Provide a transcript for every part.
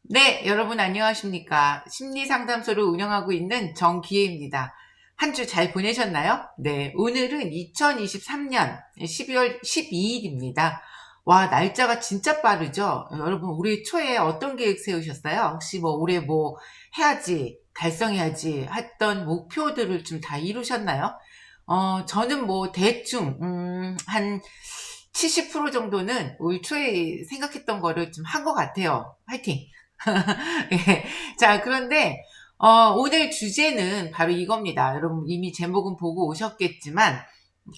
네, 여러분 안녕하십니까. 심리상담소를 운영하고 있는 정기혜입니다. 한 주 잘 보내셨나요? 네, 오늘은 2023년 12월 12일입니다. 와, 날짜가 진짜 빠르죠? 여러분, 올해 초에 어떤 계획 세우셨어요? 혹시 뭐 올해 뭐 해야지, 달성해야지 했던 목표들을 좀 다 이루셨나요? 저는 뭐 대충, 한 70% 정도는 올 초에 생각했던 거를 좀 한 것 같아요. 화이팅! 예. 자, 그런데, 오늘 주제는 바로 이겁니다. 여러분 이미 제목은 보고 오셨겠지만,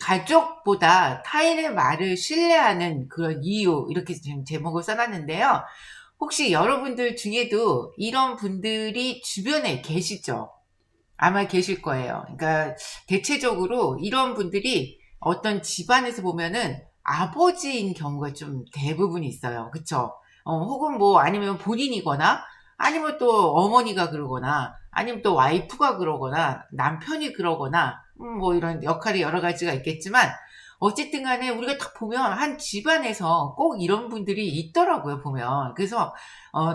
가족보다 타인의 말을 신뢰하는 그런 이유, 이렇게 지금 제목을 써놨는데요. 혹시 여러분들 중에도 이런 분들이 주변에 계시죠? 아마 계실 거예요. 그러니까 대체적으로 이런 분들이 어떤 집안에서 보면은 아버지인 경우가 좀 대부분 있어요. 그쵸? 혹은 뭐 아니면 본인이거나 아니면 또 어머니가 그러거나 아니면 또 와이프가 그러거나 남편이 그러거나 뭐 이런 역할이 여러 가지가 있겠지만 어쨌든 간에 우리가 딱 보면 한 집안에서 꼭 이런 분들이 있더라고요, 보면. 그래서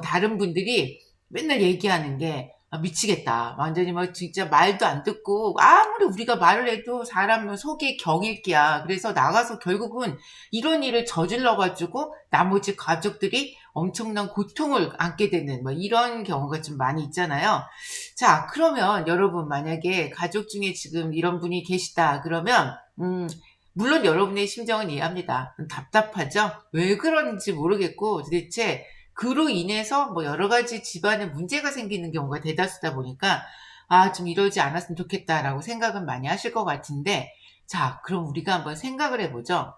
다른 분들이 맨날 얘기하는 게 미치겠다. 완전히 막 진짜 말도 안 듣고 아무리 우리가 말을 해도 사람은 속이 경일기야. 그래서 나가서 결국은 이런 일을 저질러 가지고 나머지 가족들이 엄청난 고통을 안게 되는 뭐 이런 경우가 좀 많이 있잖아요. 자, 그러면 여러분 만약에 가족 중에 지금 이런 분이 계시다 그러면 물론 여러분의 심정은 이해합니다. 답답하죠? 왜 그런지 모르겠고 도대체 그로 인해서 뭐 여러 가지 집안에 문제가 생기는 경우가 대다수다 보니까 좀 이러지 않았으면 좋겠다라고 생각은 많이 하실 것 같은데 자, 그럼 우리가 한번 생각을 해보죠.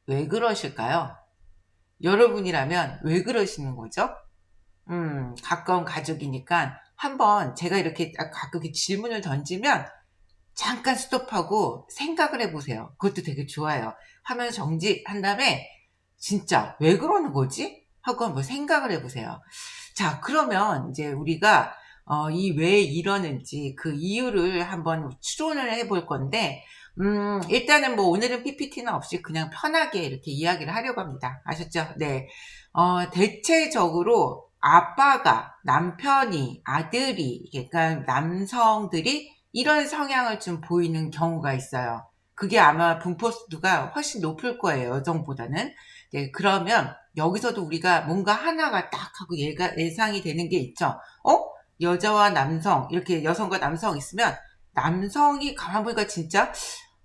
왜 그러실까요? 여러분이라면 왜 그러시는 거죠? 가까운 가족이니까 한번 제가 이렇게 가끔 이렇게 질문을 던지면 잠깐 스톱하고 생각을 해보세요. 그것도 되게 좋아요. 화면 정지한 다음에 진짜 왜 그러는 거지? 하고 한번 생각을 해보세요. 자, 그러면 이제 우리가 이 왜 이러는지 그 이유를 한번 추론을 해볼 건데, 일단은 뭐 오늘은 PPT는 없이 그냥 편하게 이렇게 이야기를 하려고 합니다. 아셨죠? 네. 대체적으로 아빠가, 남편이, 아들이, 그러니까 남성들이 이런 성향을 좀 보이는 경우가 있어요. 그게 아마 분포수가 훨씬 높을 거예요, 여성보다는. 네, 그러면 여기서도 우리가 뭔가 하나가 딱 하고 예상이 되는 게 있죠. 여자와 남성, 이렇게 여성과 남성 있으면 남성이 가만 보니까 진짜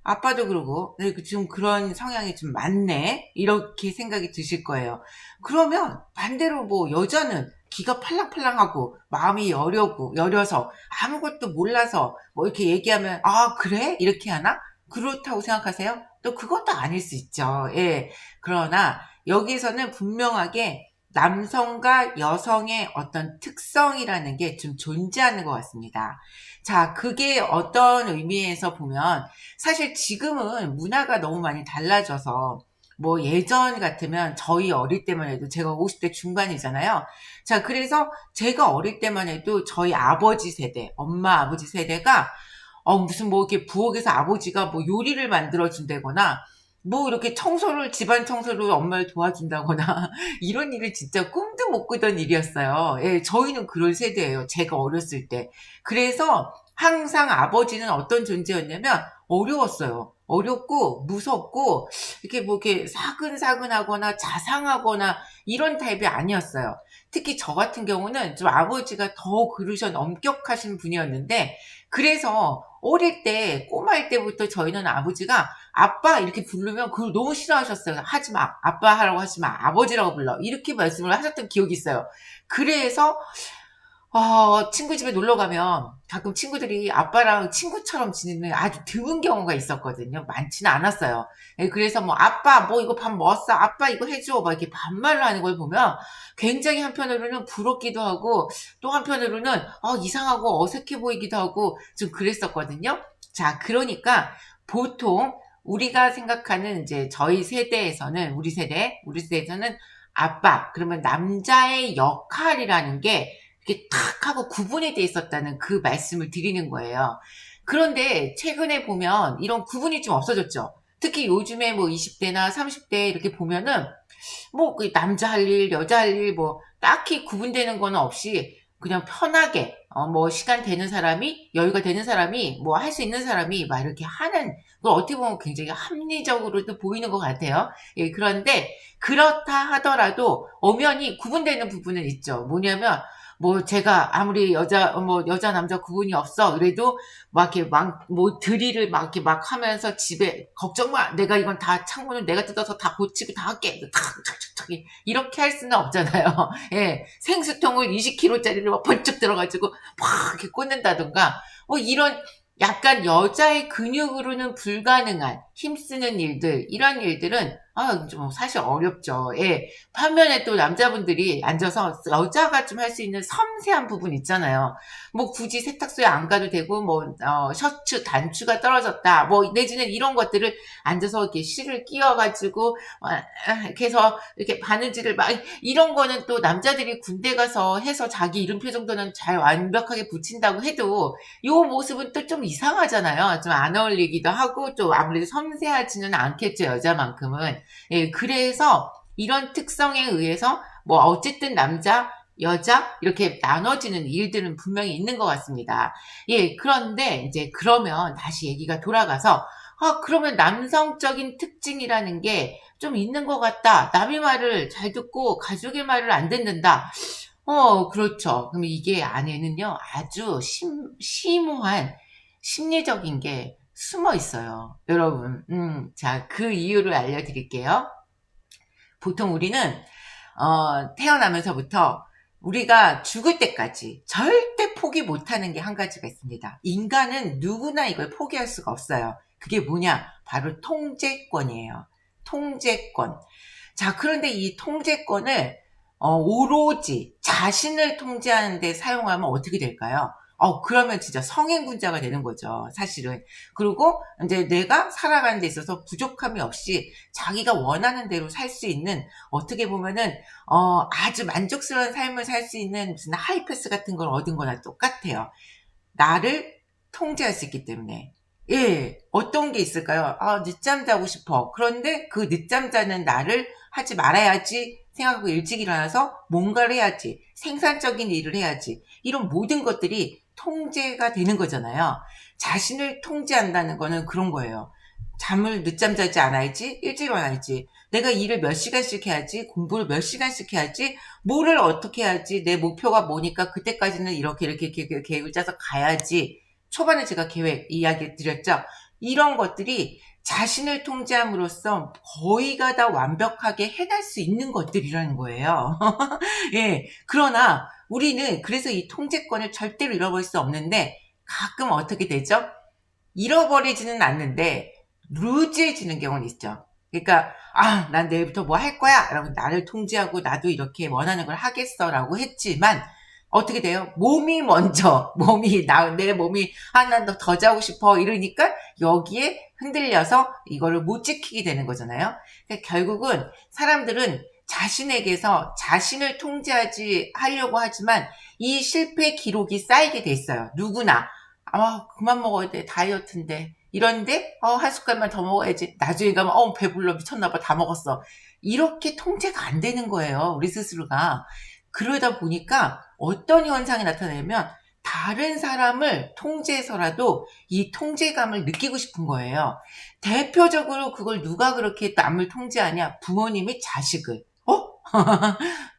아빠도 그러고 좀 그런 성향이 좀 많네 이렇게 생각이 드실 거예요. 그러면 반대로 뭐 여자는 기가 팔랑팔랑하고 마음이 여려서 아무것도 몰라서 뭐 이렇게 얘기하면 그래? 이렇게 하나? 그렇다고 생각하세요? 또 그것도 아닐 수 있죠. 예. 그러나 여기서는 분명하게 남성과 여성의 어떤 특성이라는 게 좀 존재하는 것 같습니다. 자, 그게 어떤 의미에서 보면 사실 지금은 문화가 너무 많이 달라져서 뭐 예전 같으면 저희 어릴 때만 해도 제가 50대 중반이잖아요. 자, 그래서 제가 어릴 때만 해도 저희 아버지 세대, 엄마 아버지 세대가 무슨 뭐 이렇게 부엌에서 아버지가 뭐 요리를 만들어 준다거나 뭐 이렇게 집안 청소를 엄마를 도와준다거나 이런 일을 진짜 꿈도 못 꾸던 일이었어요. 예, 저희는 그런 세대예요. 제가 어렸을 때. 그래서 항상 아버지는 어떤 존재였냐면 어려웠어요. 어렵고 무섭고 이렇게 뭐 이렇게 사근사근하거나 자상하거나 이런 타입이 아니었어요. 특히 저 같은 경우는 좀 아버지가 더 그러셔 엄격하신 분이었는데 그래서 어릴 때 꼬마일 때부터 저희는 아버지가 아빠 이렇게 부르면 그걸 너무 싫어하셨어요. 하지 마. 아빠 하라고 하지 마. 아버지라고 불러. 이렇게 말씀을 하셨던 기억이 있어요. 그래서 친구 집에 놀러 가면 가끔 친구들이 아빠랑 친구처럼 지내는 아주 드문 경우가 있었거든요. 많지는 않았어요. 예, 그래서 뭐 아빠 뭐 이거 밥 먹었어? 아빠 이거 해줘. 막 이렇게 반말을 하는 걸 보면 굉장히 한편으로는 부럽기도 하고 또 한편으로는 이상하고 어색해 보이기도 하고 좀 그랬었거든요. 자, 그러니까 보통 우리가 생각하는 이제 우리 세대에서는 아빠, 그러면 남자의 역할이라는 게 이렇게 탁 하고 구분이 돼 있었다는 그 말씀을 드리는 거예요. 그런데 최근에 보면 이런 구분이 좀 없어졌죠. 특히 요즘에 뭐 20대나 30대 이렇게 보면은 뭐 그 남자 할 일, 여자 할 일, 뭐 딱히 구분되는 거는 없이 그냥 편하게 뭐 시간 되는 사람이 여유가 되는 사람이 뭐 할 수 있는 사람이 막 이렇게 하는 그 어떻게 보면 굉장히 합리적으로도 보이는 것 같아요. 예, 그런데 그렇다 하더라도 엄연히 구분되는 부분은 있죠. 뭐냐면 뭐 제가 아무리 여자 남자 구분이 없어 그래도 막 이렇게 막 뭐 드릴을 막 이렇게 막 하면서 집에 걱정 마 내가 이건 다 창문을 내가 뜯어서 다 고치고 다 할게 탁탁탁탁 이렇게 할 수는 없잖아요. 예, 생수통을 20kg짜리를 막 번쩍 들어가지고 막 이렇게 꽂는다든가 뭐 이런 약간 여자의 근육으로는 불가능한 힘쓰는 일들 이런 일들은 좀 사실 어렵죠. 예. 반면에 또 남자분들이 앉아서 여자가 좀 할 수 있는 섬세한 부분 있잖아요. 뭐 굳이 세탁소에 안 가도 되고 뭐 셔츠 단추가 떨어졌다 뭐 내지는 이런 것들을 앉아서 이렇게 실을 끼워가지고 이렇게 해서 이렇게 바느질을 막 이런 거는 또 남자들이 군대 가서 해서 자기 이름표 정도는 잘 완벽하게 붙인다고 해도 요 모습은 또 좀 이상하잖아요. 좀 안 어울리기도 하고 또 아무래도 섬세하지는 않겠죠 여자만큼은. 예, 그래서 이런 특성에 의해서 뭐 어쨌든 남자, 여자 이렇게 나눠지는 일들은 분명히 있는 것 같습니다. 예, 그런데 이제 그러면 다시 얘기가 돌아가서 그러면 남성적인 특징이라는 게 좀 있는 것 같다. 남의 말을 잘 듣고 가족의 말을 안 듣는다. 그렇죠. 그럼 이게 안에는요, 아주 심오한 심리적인 게 숨어 있어요. 여러분, 자, 그 이유를 알려드릴게요. 보통 우리는 태어나면서부터 우리가 죽을 때까지 절대 포기 못하는 게 한 가지가 있습니다. 인간은 누구나 이걸 포기할 수가 없어요. 그게 뭐냐? 바로 통제권이에요. 통제권. 자, 그런데 이 통제권을 오로지 자신을 통제하는 데 사용하면 어떻게 될까요? 그러면 진짜 성행군자가 되는 거죠, 사실은. 그리고 이제 내가 살아가는 데 있어서 부족함이 없이 자기가 원하는 대로 살 수 있는, 어떻게 보면은, 아주 만족스러운 삶을 살 수 있는 무슨 하이패스 같은 걸 얻은 거나 똑같아요. 나를 통제할 수 있기 때문에. 예, 어떤 게 있을까요? 늦잠 자고 싶어. 그런데 그 늦잠 자는 나를 하지 말아야지 생각하고 일찍 일어나서 뭔가를 해야지. 생산적인 일을 해야지. 이런 모든 것들이 통제가 되는 거잖아요. 자신을 통제한다는 거는 그런 거예요. 잠을 늦잠 자지 않아야지, 일찍 일어나야지. 내가 일을 몇 시간씩 해야지, 공부를 몇 시간씩 해야지, 뭐를 어떻게 해야지, 내 목표가 뭐니까 그때까지는 이렇게 계획을 짜서 가야지. 초반에 제가 계획 이야기 드렸죠. 이런 것들이 자신을 통제함으로써 거의가 다 완벽하게 해낼 수 있는 것들이라는 거예요. 예. 그러나 우리는 그래서 이 통제권을 절대로 잃어버릴 수 없는데 가끔 어떻게 되죠? 잃어버리지는 않는데 루즈해지는 경우는 있죠. 그러니까 난 내일부터 뭐 할 거야 라고 나를 통제하고 나도 이렇게 원하는 걸 하겠어 라고 했지만 어떻게 돼요? 몸이 먼저 내 몸이 난 더 자고 싶어 이러니까 여기에 흔들려서 이거를 못 지키게 되는 거잖아요. 그러니까 결국은 사람들은 자신에게서 자신을 통제하지 하려고 하지만 이 실패 기록이 쌓이게 돼 있어요. 누구나 그만 먹어야 돼. 다이어트인데. 이런데, 한 숟갈만 더 먹어야지. 나중에 가면, 배불러. 미쳤나봐. 다 먹었어. 이렇게 통제가 안 되는 거예요. 우리 스스로가. 그러다 보니까 어떤 현상이 나타나냐면, 다른 사람을 통제해서라도 이 통제감을 느끼고 싶은 거예요. 대표적으로 그걸 누가 그렇게 남을 통제하냐? 부모님이 자식을.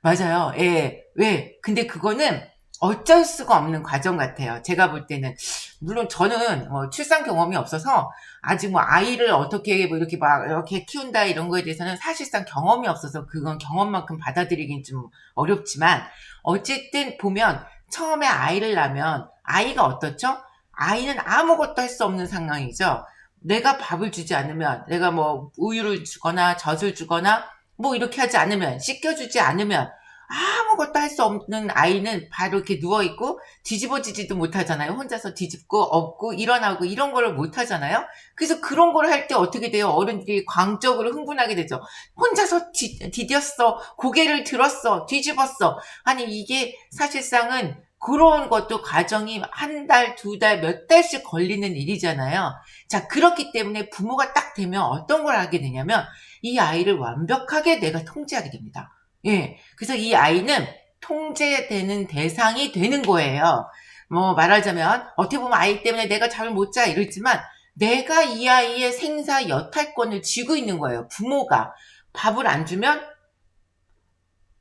맞아요. 예. 왜? 근데 그거는 어쩔 수가 없는 과정 같아요. 제가 볼 때는. 물론 저는 출산 경험이 없어서 아직 뭐 아이를 어떻게 뭐 이렇게 막 이렇게 키운다 이런 거에 대해서는 사실상 경험이 없어서 그건 경험만큼 받아들이긴 좀 어렵지만 어쨌든 보면 처음에 아이를 낳으면 아이가 어떻죠? 아이는 아무것도 할 수 없는 상황이죠. 내가 밥을 주지 않으면 내가 뭐 우유를 주거나 젖을 주거나 뭐 이렇게 하지 않으면 씻겨주지 않으면 아무것도 할 수 없는 아이는 바로 이렇게 누워있고 뒤집어지지도 못하잖아요. 혼자서 뒤집고 엎고 일어나고 이런 거를 못하잖아요. 그래서 그런 걸 할 때 어떻게 돼요? 어른들이 광적으로 흥분하게 되죠. 혼자서 디뎠어. 고개를 들었어. 뒤집었어. 아니 이게 사실상은 그런 것도 과정이 한 달, 두 달, 몇 달씩 걸리는 일이잖아요. 자, 그렇기 때문에 부모가 딱 되면 어떤 걸 하게 되냐면 이 아이를 완벽하게 내가 통제하게 됩니다. 예. 그래서 이 아이는 통제되는 대상이 되는 거예요. 뭐 말하자면 어떻게 보면 아이 때문에 내가 잠을 못 자 이러지만 내가 이 아이의 생사 여탈권을 쥐고 있는 거예요. 부모가 밥을 안 주면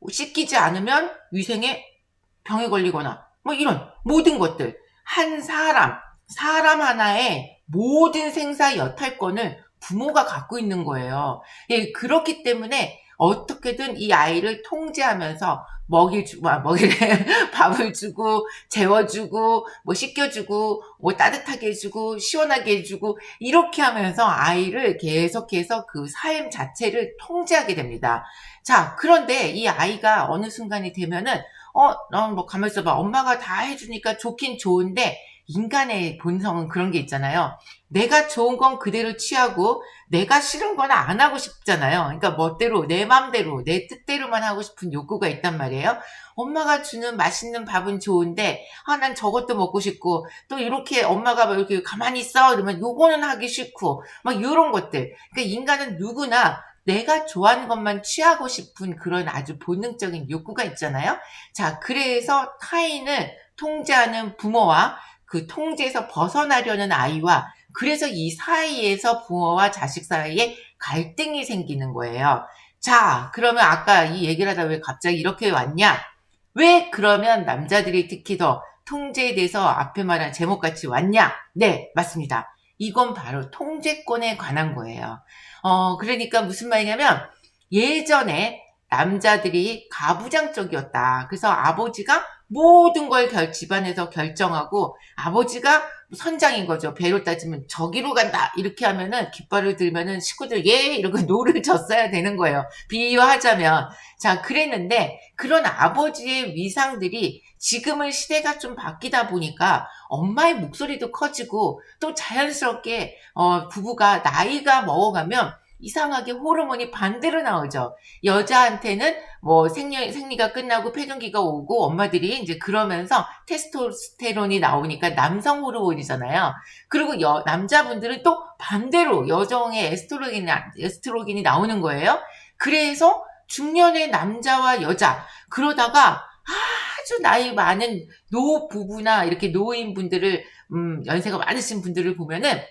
씻기지 않으면 위생에 병에 걸리거나 뭐 이런 모든 것들 한 사람 하나의 모든 생사 여탈권을 부모가 갖고 있는 거예요. 예, 그렇기 때문에 어떻게든 이 아이를 통제하면서 먹이래 밥을 주고 재워주고 뭐 씻겨주고 뭐 따뜻하게 해주고 시원하게 해주고 이렇게 하면서 아이를 계속해서 그 삶 자체를 통제하게 됩니다. 자, 그런데 이 아이가 어느 순간이 되면은 넌 뭐 가만히 있어봐. 엄마가 다 해주니까 좋긴 좋은데 인간의 본성은 그런 게 있잖아요. 내가 좋은 건 그대로 취하고 내가 싫은 건 안 하고 싶잖아요. 그러니까 멋대로 내 맘대로 내 뜻대로만 하고 싶은 욕구가 있단 말이에요. 엄마가 주는 맛있는 밥은 좋은데 난 저것도 먹고 싶고 또 이렇게 엄마가 막 이렇게 가만히 있어 이러면 요거는 하기 싫고 막 이런 것들. 그러니까 인간은 누구나 내가 좋아하는 것만 취하고 싶은 그런 아주 본능적인 욕구가 있잖아요. 자, 그래서 타인을 통제하는 부모와 그 통제에서 벗어나려는 아이와 그래서 이 사이에서 부모와 자식 사이에 갈등이 생기는 거예요. 자, 그러면 아까 이 얘기를 하다 왜 갑자기 이렇게 왔냐? 왜 그러면 남자들이 특히 더 통제에 대해서 앞에 말한 제목같이 왔냐? 네, 맞습니다. 이건 바로 통제권에 관한 거예요. 그러니까 무슨 말이냐면 예전에 남자들이 가부장적이었다. 그래서 아버지가 모든 걸 집안에서 결정하고 아버지가 선장인 거죠. 배로 따지면 저기로 간다. 이렇게 하면은 깃발을 들면은 식구들 예 이러고 노를 졌어야 되는 거예요. 비유하자면. 자, 그랬는데 그런 아버지의 위상들이 지금은 시대가 좀 바뀌다 보니까 엄마의 목소리도 커지고 또 자연스럽게 부부가 나이가 먹어가면 이상하게 호르몬이 반대로 나오죠. 여자한테는 뭐 생리가 끝나고 폐경기가 오고 엄마들이 이제 그러면서 테스토스테론이 나오니까 남성 호르몬이잖아요. 그리고 남자분들은 또 반대로 여성의 에스트로겐이 나오는 거예요. 그래서 중년의 남자와 여자 그러다가 아주 나이 많은 노부부나 이렇게 노인분들을 연세가 많으신 분들을 보면은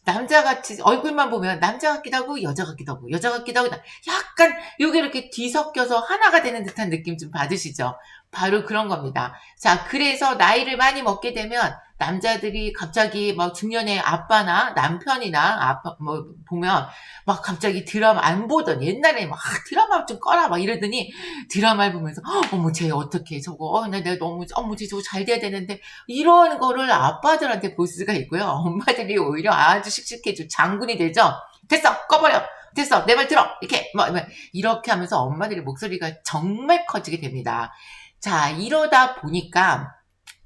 남자같이 얼굴만 보면 남자 같기도 하고 여자 같기도 하고 여자 같기도 하고 약간 요게 이렇게 뒤섞여서 하나가 되는 듯한 느낌 좀 받으시죠? 바로 그런 겁니다. 자, 그래서 나이를 많이 먹게 되면 남자들이 갑자기 막 중년의 아빠나 남편이나 아빠 뭐 보면 막 갑자기 드라마 안 보던 옛날에 막 드라마 좀 꺼라 막 이러더니 드라마를 보면서 어머 쟤 어떻게 저거 내가 너무 어머 쟤 저거 잘 돼야 되는데 이런 거를 아빠들한테 볼 수가 있고요. 엄마들이 오히려 아주 씩씩해져 장군이 되죠. 됐어 꺼버려 됐어 내 말 들어 이렇게 뭐 이렇게 하면서 엄마들의 목소리가 정말 커지게 됩니다. 자, 이러다 보니까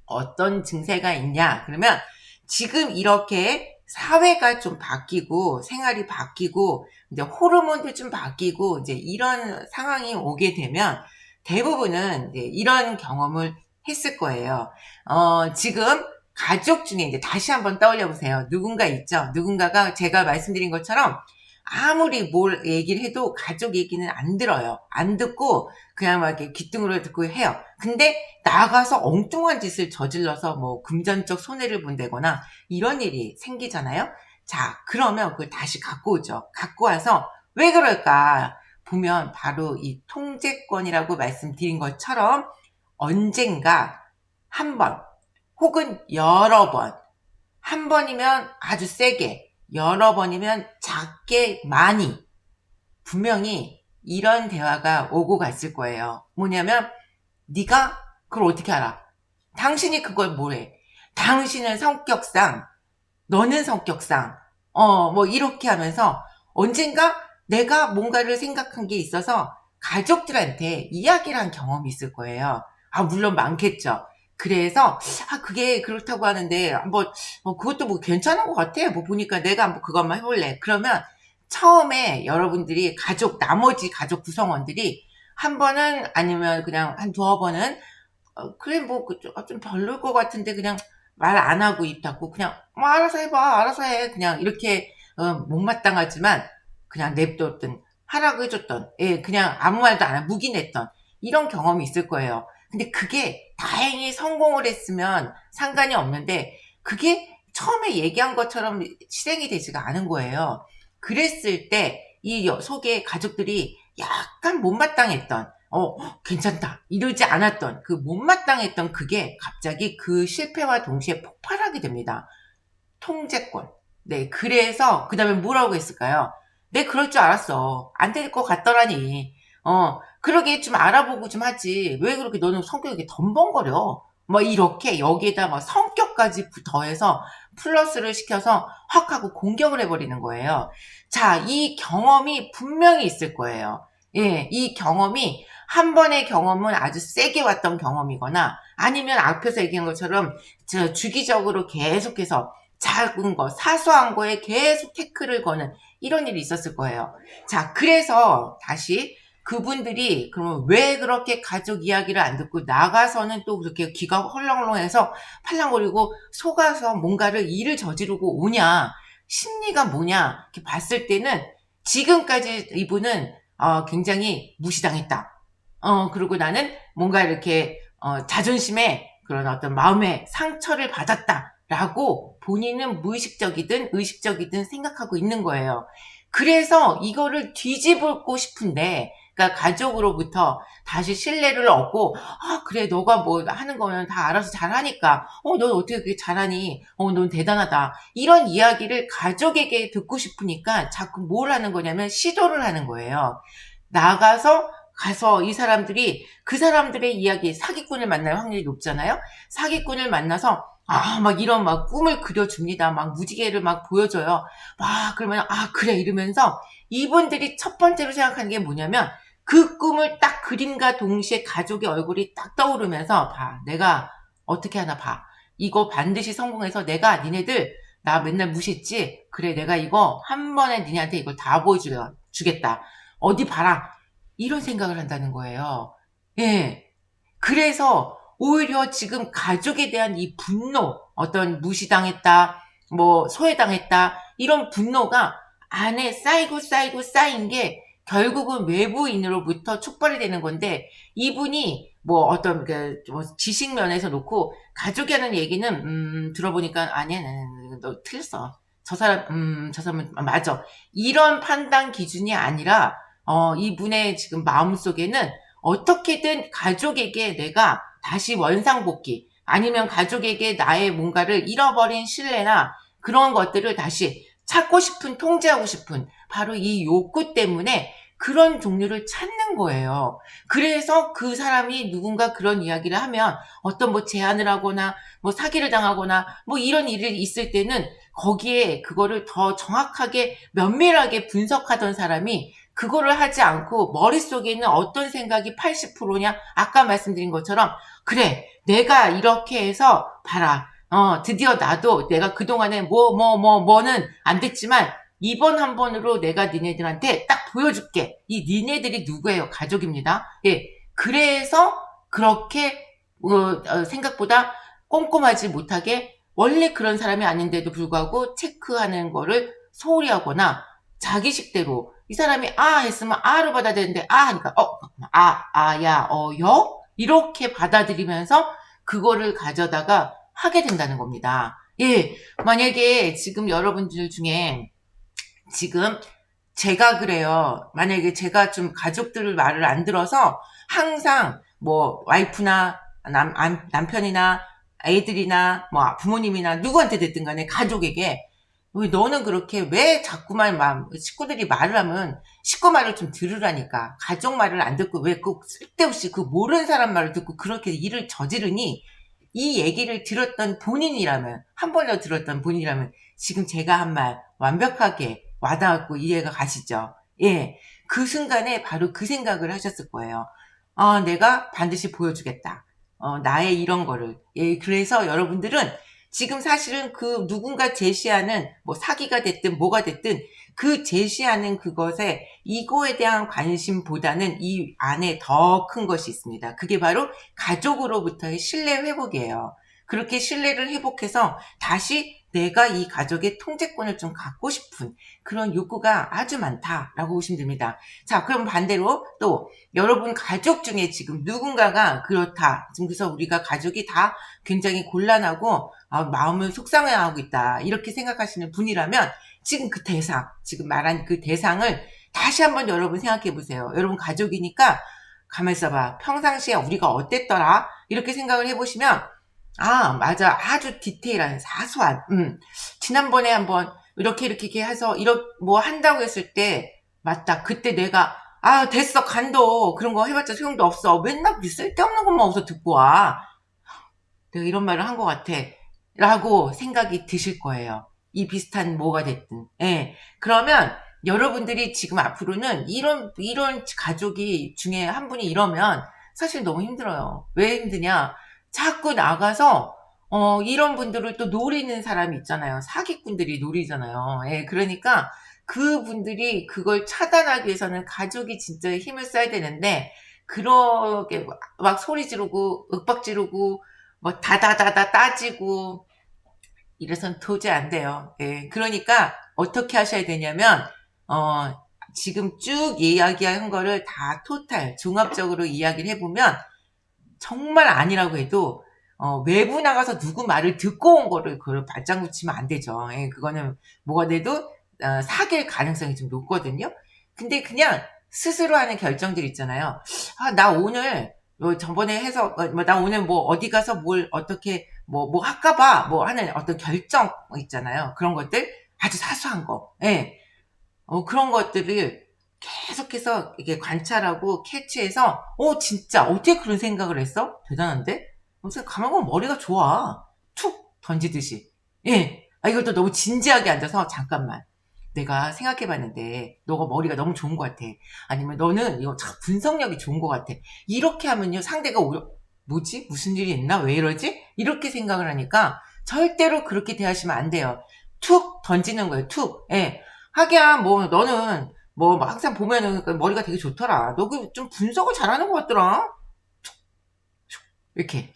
어떤 증세가 있냐 그러면 지금 이렇게 사회가 좀 바뀌고 생활이 바뀌고 이제 호르몬도 좀 바뀌고 이제 이런 상황이 오게 되면 대부분은 이제 이런 경험을 했을 거예요. 지금 가족 중에 이제 다시 한번 떠올려 보세요. 누군가 있죠. 누군가가 제가 말씀드린 것처럼 아무리 뭘 얘기를 해도 가족 얘기는 안 들어요. 안 듣고 그냥 막 이렇게 귓등으로 듣고 해요. 근데 나가서 엉뚱한 짓을 저질러서 뭐 금전적 손해를 본다거나 이런 일이 생기잖아요. 자, 그러면 그걸 다시 갖고 오죠. 갖고 와서 왜 그럴까? 보면 바로 이 통제권이라고 말씀드린 것처럼 언젠가 한 번 혹은 여러 번, 한 번이면 아주 세게, 여러 번이면 작게 많이 분명히 이런 대화가 오고 갔을 거예요. 뭐냐면 네가 그걸 어떻게 알아? 당신이 그걸 뭐래? 당신은 성격상, 너는 성격상, 뭐 이렇게 하면서 언젠가 내가 뭔가를 생각한 게 있어서 가족들한테 이야기를 한 경험이 있을 거예요. 물론 많겠죠. 그래서 그게 그렇다고 하는데 그것도 뭐 괜찮은 것 같아. 뭐 보니까 내가 한번 그거 한번 해볼래. 그러면 처음에 여러분들이 나머지 가족 구성원들이 한 번은 아니면 그냥 한 두어 번은 그래 뭐 좀 별로일 것 같은데 그냥 말 안 하고 입 닫고 그냥 뭐 알아서 해봐 알아서 해 그냥 이렇게 못마땅하지만 그냥 냅뒀던 하라고 해줬던 그냥 아무 말도 안 하고 묵인했던 이런 경험이 있을 거예요. 근데 그게 다행히 성공을 했으면 상관이 없는데 그게 처음에 얘기한 것처럼 실행이 되지가 않은 거예요. 그랬을 때 이 속에 가족들이 약간 못마땅했던 괜찮다 이러지 않았던 그 못마땅했던 그게 갑자기 그 실패와 동시에 폭발하게 됩니다. 통제권. 네, 그래서 그 다음에 뭐라고 했을까요? 내 그럴 줄 알았어. 안 될 것 같더라니. 그러게 좀 알아보고 좀 하지. 왜 그렇게 너는 성격이 덤벙거려? 뭐 이렇게 여기에다 막 성격까지 더해서 플러스를 시켜서 확 하고 공격을 해버리는 거예요. 자, 이 경험이 분명히 있을 거예요. 예, 이 경험이 한 번의 경험은 아주 세게 왔던 경험이거나 아니면 앞에서 얘기한 것처럼 주기적으로 계속해서 작은 거, 사소한 거에 계속 태클을 거는 이런 일이 있었을 거예요. 자, 그래서 다시 그분들이 그러면 왜 그렇게 가족 이야기를 안 듣고 나가서는 또 그렇게 귀가 헐렁헐렁해서 팔랑거리고 속아서 뭔가를 일을 저지르고 오냐, 심리가 뭐냐 이렇게 봤을 때는 지금까지 이분은 굉장히 무시당했다. 그리고 나는 뭔가 이렇게 자존심에 그런 어떤 마음의 상처를 받았다라고 본인은 무의식적이든 의식적이든 생각하고 있는 거예요. 그래서 이거를 뒤집고 싶은데, 그러니까 가족으로부터 다시 신뢰를 얻고, 그래, 너가 뭐 하는 거는 다 알아서 잘하니까, 넌 어떻게 그렇게 잘하니? 넌 대단하다. 이런 이야기를 가족에게 듣고 싶으니까 자꾸 뭘 하는 거냐면 시도를 하는 거예요. 나가서 가서 이 사람들이 그 사람들의 이야기 사기꾼을 만날 확률이 높잖아요. 사기꾼을 만나서 막 이런 막 꿈을 그려줍니다. 막 무지개를 막 보여줘요. 그러면 그래 이러면서 이분들이 첫 번째로 생각하는 게 뭐냐면 그 꿈을 딱 그림과 동시에 가족의 얼굴이 딱 떠오르면서 내가 어떻게 하나 봐. 이거 반드시 성공해서 내가 니네들 나 맨날 무시했지? 그래 내가 이거 한 번에 니네한테 이걸 다 보여주겠다. 어디 봐라. 이런 생각을 한다는 거예요. 예. 그래서 오히려 지금 가족에 대한 이 분노, 어떤 무시당했다, 뭐 소외당했다, 이런 분노가 안에 쌓인 게 결국은 외부인으로부터 촉발이 되는 건데 이분이 뭐 어떤 지식 면에서 놓고 가족이 하는 얘기는 들어보니까 아니야, 너 틀렸어. 저 사람은 맞아. 이런 판단 기준이 아니라 이분의 지금 마음속에는 어떻게든 가족에게 내가 다시 원상복귀 아니면 가족에게 나의 뭔가를 잃어버린 신뢰나 그런 것들을 다시 찾고 싶은, 통제하고 싶은 바로 이 욕구 때문에 그런 종류를 찾는 거예요. 그래서 그 사람이 누군가 그런 이야기를 하면 어떤 뭐 제안을 하거나 뭐 사기를 당하거나 뭐 이런 일이 있을 때는 거기에 그거를 더 정확하게 면밀하게 분석하던 사람이 그거를 하지 않고 머릿속에 있는 어떤 생각이 80%냐? 아까 말씀드린 것처럼 그래 내가 이렇게 해서 봐라 드디어 나도 내가 그동안에 뭐는 안 됐지만 이번 한 번으로 내가 니네들한테 딱 보여줄게. 이 니네들이 누구예요? 가족입니다. 예. 그래서 그렇게 생각보다 꼼꼼하지 못하게 원래 그런 사람이 아닌데도 불구하고 체크하는 거를 소홀히 하거나 자기식대로 이 사람이 했으면 로 받아야 되는데 하니까 여 이렇게 받아들이면서 그거를 가져다가 하게 된다는 겁니다. 예, 만약에 지금 여러분들 중에 지금 제가 그래요. 만약에 제가 좀 가족들 말을 안 들어서 항상 뭐 와이프나 남편이나 애들이나 뭐 부모님이나 누구한테 됐든 간에 가족에게 왜 너는 그렇게 왜 자꾸만 식구들이 말을 하면 식구 말을 좀 들으라니까 가족 말을 안 듣고 왜 꼭 쓸데없이 그 모르는 사람 말을 듣고 그렇게 일을 저지르니 이 얘기를 들었던 본인이라면 한 번이라도 들었던 본인이라면 지금 제가 한 말 완벽하게 와닿았고 이해가 가시죠? 예, 그 순간에 바로 그 생각을 하셨을 거예요. 내가 반드시 보여주겠다. 나의 이런 거를. 예, 그래서 여러분들은 지금 사실은 그 누군가 제시하는 뭐 사기가 됐든 뭐가 됐든 그 제시하는 그것에 이거에 대한 관심보다는 이 안에 더 큰 것이 있습니다. 그게 바로 가족으로부터의 신뢰 회복이에요. 그렇게 신뢰를 회복해서 다시 내가 이 가족의 통제권을 좀 갖고 싶은 그런 욕구가 아주 많다라고 보시면 됩니다. 자, 그럼 반대로 또 여러분 가족 중에 지금 누군가가 그렇다. 지금 그래서 우리가 가족이 다 굉장히 곤란하고 마음을 속상해하고 있다. 이렇게 생각하시는 분이라면 지금 그 대상, 지금 말한 그 대상을 다시 한번 여러분 생각해 보세요. 여러분 가족이니까 가만히 있어봐. 평상시에 우리가 어땠더라? 이렇게 생각을 해보시면 맞아. 아주 디테일한, 사소한, 지난번에 한번, 이렇게 해서, 뭐 한다고 했을 때, 맞다. 그때 내가, 됐어. 간도. 그런 거 해봤자 소용도 없어. 맨날 쓸데없는 것만 어디서 듣고 와. 내가 이런 말을 한 것 같아. 라고 생각이 드실 거예요. 이 비슷한 뭐가 됐든. 예. 그러면, 여러분들이 지금 앞으로는 이런 가족이 중에 한 분이 이러면, 사실 너무 힘들어요. 왜 힘드냐? 자꾸 나가서 이런 분들을 또 노리는 사람이 있잖아요. 사기꾼들이 노리잖아요. 예, 그러니까 그분들이 그걸 차단하기 위해서는 가족이 진짜 힘을 써야 되는데 그렇게 막 소리 지르고 윽박 지르고 뭐 다다다다 따지고 이래선 도저히 안 돼요. 예, 그러니까 어떻게 하셔야 되냐면 지금 쭉 이야기한 거를 다 토탈 종합적으로 이야기를 해보면 정말 아니라고 해도 외부 나가서 누구 말을 듣고 온 거를 그걸 발장구 치면 안 되죠. 예, 그거는 뭐가 돼도 사귈 가능성이 좀 높거든요. 근데 그냥 스스로 하는 결정들 있잖아요. 나 오늘 저번에 해서 나 오늘 뭐 어디 가서 뭘 어떻게 뭐 할까 봐 뭐 하는 어떤 결정 있잖아요. 그런 것들 아주 사소한 거. 예. 그런 것들을 계속해서 이게 관찰하고 캐치해서 진짜 어떻게 그런 생각을 했어? 대단한데? 가만 보면 머리가 좋아. 툭 던지듯이. 예. 이것도 너무 진지하게 앉아서 잠깐만. 내가 생각해봤는데 너가 머리가 너무 좋은 것 같아. 아니면 너는 이거 참 분석력이 좋은 것 같아. 이렇게 하면요 상대가 오히려 뭐지? 무슨 일이 있나? 왜 이러지? 이렇게 생각을 하니까 절대로 그렇게 대하시면 안 돼요. 툭 던지는 거예요. 툭. 예. 하기야 뭐 너는 뭐 항상 보면은 머리가 되게 좋더라. 너 그 좀 분석을 잘하는 것 같더라. 이렇게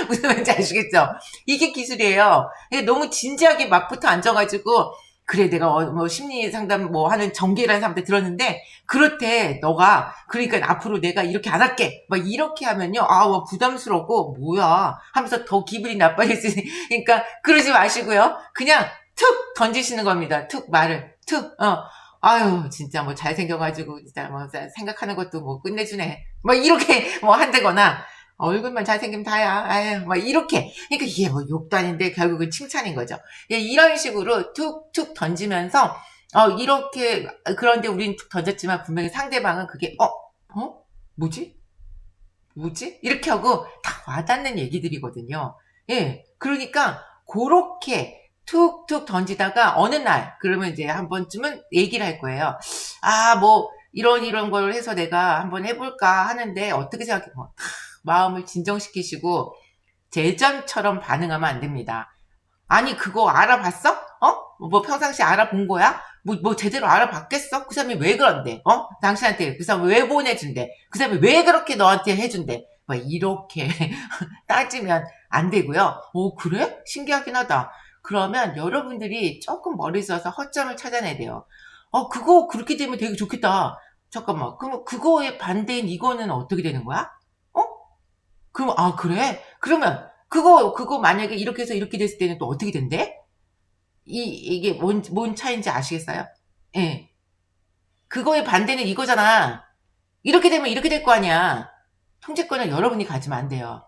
무슨 말인지 아시겠죠? 이게 기술이에요. 너무 진지하게 막부터 앉아가지고 그래 내가 뭐 심리 상담 뭐 하는 정기라는 사람한테 들었는데 그렇대 너가 그러니까 앞으로 내가 이렇게 안 할게 막 이렇게 하면요 뭐 부담스럽고 뭐야 하면서 더 기분이 나빠지지. 그러니까 그러지 마시고요 그냥 툭 던지시는 겁니다. 툭 말을 툭 아유 진짜 뭐 잘생겨가지고 진짜 뭐 생각하는 것도 뭐 끝내주네 뭐 이렇게 뭐 한다거나 얼굴만 잘생기면 다야. 아유, 막 이렇게. 그러니까 이게 뭐 욕도 아닌데 결국은 칭찬인 거죠. 예, 이런 식으로 툭툭 던지면서 이렇게 그런데 우린 툭 던졌지만 분명히 상대방은 그게 뭐지? 뭐지? 이렇게 하고 다 와닿는 얘기들이거든요. 예, 그러니까 그렇게 툭툭 던지다가 어느 날 그러면 이제 한 번쯤은 얘기를 할 거예요. 뭐 이런 걸 해서 내가 한번 해볼까 하는데 어떻게 생각해? 마음을 진정시키시고 제전처럼 반응하면 안 됩니다. 아니 그거 알아봤어? 뭐 평상시 알아본 거야? 뭐 제대로 알아봤겠어? 그 사람이 왜 그런데? 당신한테 그 사람이 왜 보내준대? 그 사람이 왜 그렇게 너한테 해준대? 막 이렇게 따지면 안 되고요. 그래? 신기하긴 하다. 그러면 여러분들이 조금 머리 써서 허점을 찾아내야 돼요. 그거 그렇게 되면 되게 좋겠다. 잠깐만. 그럼 그거의 반대인 이거는 어떻게 되는 거야? 그럼 그래? 그러면 그거 만약에 이렇게 해서 이렇게 됐을 때는 또 어떻게 된대? 이게 뭔 차이인지 아시겠어요? 예. 그거의 반대는 이거잖아. 이렇게 되면 이렇게 될 거 아니야. 통제권을 여러분이 가지면 안 돼요.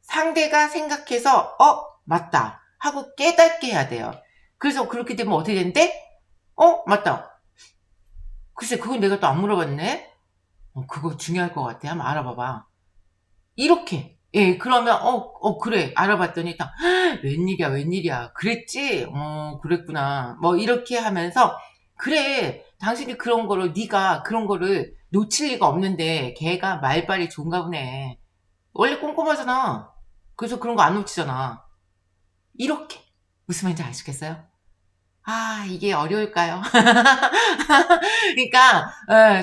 상대가 생각해서 맞다 하고 깨닫게 해야 돼요. 그래서 그렇게 되면 어떻게 되는데? 맞다. 글쎄 그건 내가 또 안 물어봤네. 그거 중요할 것 같아. 한번 알아봐봐. 이렇게. 예, 그러면, 그래. 알아봤더니 딱, 웬일이야. 그랬지? 그랬구나. 뭐, 이렇게 하면서, 그래. 당신이 네가 그런 거를 놓칠 리가 없는데, 걔가 말발이 좋은가 보네. 원래 꼼꼼하잖아. 그래서 그런 거 안 놓치잖아. 이렇게. 무슨 말인지 아시겠어요? 이게 어려울까요? 그러니까,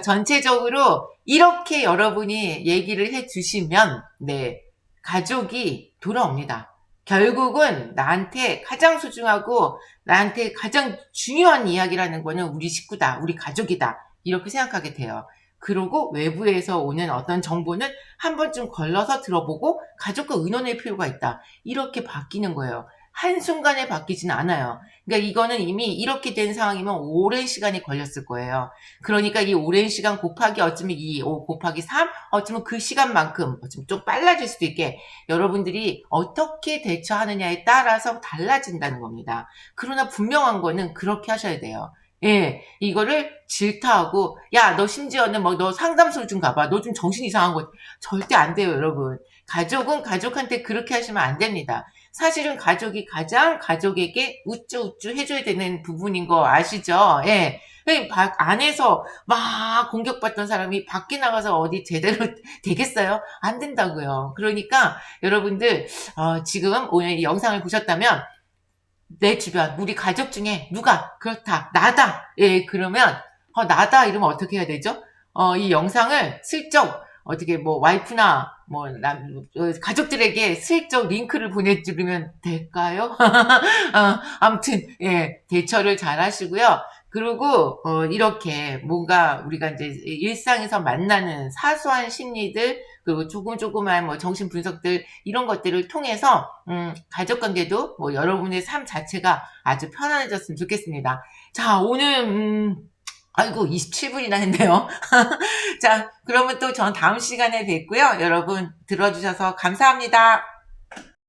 전체적으로 이렇게 여러분이 얘기를 해 주시면, 네. 가족이 돌아옵니다. 결국은 나한테 가장 소중하고 나한테 가장 중요한 이야기라는 거는 우리 식구다, 우리 가족이다, 이렇게 생각하게 돼요. 그리고 외부에서 오는 어떤 정보는 한 번쯤 걸러서 들어보고 가족과 의논할 필요가 있다. 이렇게 바뀌는 거예요. 한순간에 바뀌진 않아요. 그러니까 이거는 이미 이렇게 된 상황이면 오랜 시간이 걸렸을 거예요. 그러니까 이 오랜 시간 곱하기 어쩌면 2, 5 곱하기 3, 어쩌면 그 시간만큼 어쩌면 좀 빨라질 수도 있게 여러분들이 어떻게 대처하느냐에 따라서 달라진다는 겁니다. 그러나 분명한 거는 그렇게 하셔야 돼요. 예, 이거를 질타하고, 야, 너 심지어는 뭐, 너 상담소 좀 가봐. 너 좀 정신 이상한 거. 절대 안 돼요, 여러분. 가족은 가족한테 그렇게 하시면 안 됩니다. 사실은 가족이 가장 가족에게 우쭈우쭈 해줘야 되는 부분인 거 아시죠? 예. 안에서 막 공격받던 사람이 밖에 나가서 어디 제대로 되겠어요? 안 된다고요. 그러니까 여러분들 지금 오늘 이 영상을 보셨다면 내 주변 우리 가족 중에 누가 그렇다 나다 예 그러면 나다 이러면 어떻게 해야 되죠? 이 영상을 슬쩍 어떻게 뭐 와이프나 뭐 가족들에게 슬쩍 링크를 보내주면 될까요? 아무튼 예 대처를 잘 하시고요. 그리고 이렇게 뭔가 우리가 이제 일상에서 만나는 사소한 심리들 그리고 조그만 뭐 정신 분석들 이런 것들을 통해서 가족 관계도 뭐 여러분의 삶 자체가 아주 편안해졌으면 좋겠습니다. 자, 오늘 아이고 27분이나 했네요. 자, 그러면 또 전 다음 시간에 뵙고요. 여러분 들어주셔서 감사합니다.